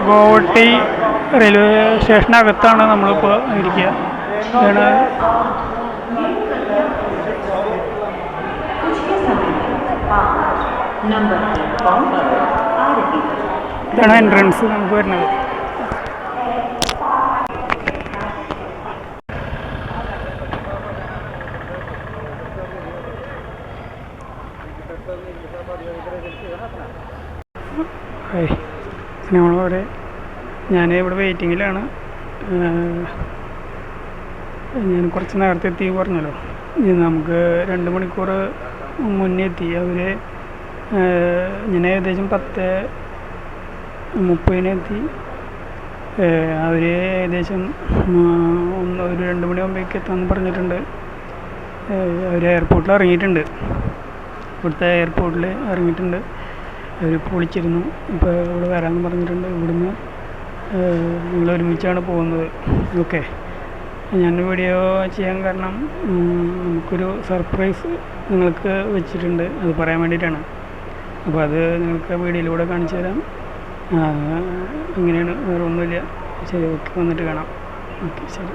ഗോവട്ടി railway സ്റ്റേഷനകത്താണ് നമ്മളിപ്പോൾ ഇരിക്കുക. ഇതാണ് ഇതാണ് എൻട്രൻസ് നമുക്ക് വരുന്നത്. നമ്മളിവിടെ ഞാൻ ഇവിടെ വെയിറ്റിങ്ങിലാണ്. ഞാൻ കുറച്ച് നേരത്തെ എത്തി പറഞ്ഞല്ലോ. നമുക്ക് 2 മണിക്കൂർ മുന്നേ എത്തി. അവർ ഞാൻ ഏകദേശം 10:30 എത്തി. അവർ ഏകദേശം 1-2 മണിയാകുമ്പോഴേക്ക് എത്താമെന്ന് പറഞ്ഞിട്ടുണ്ട്. അവർ എയർപോർട്ടിൽ ഇറങ്ങിയിട്ടുണ്ട്. ഇവിടുത്തെ എയർപോർട്ടിൽ ഇറങ്ങിയിട്ടുണ്ട്. അവർ വിളിച്ചിരുന്നു. ഇപ്പോൾ ഇവിടെ വരാമെന്ന് പറഞ്ഞിട്ടുണ്ട്. ഇവിടുന്ന് ഞങ്ങൾ ഒരുമിച്ചാണ് പോകുന്നത്. ഓക്കെ, ഞാൻ വീഡിയോ ചെയ്യാൻ കാരണം നമുക്കൊരു സർപ്രൈസ് നിങ്ങൾക്ക് വെച്ചിട്ടുണ്ട്. അത് പറയാൻ വേണ്ടിയിട്ടാണ്. അപ്പോൾ അത് നിങ്ങൾക്ക് വീഡിയോയിലൂടെ കാണിച്ചു തരാം. അങ്ങനെയാണ്, വേറെ ഒന്നുമില്ല. ശരി, ഓക്കെ, വന്നിട്ട് കാണാം. ഓക്കെ, ശരി.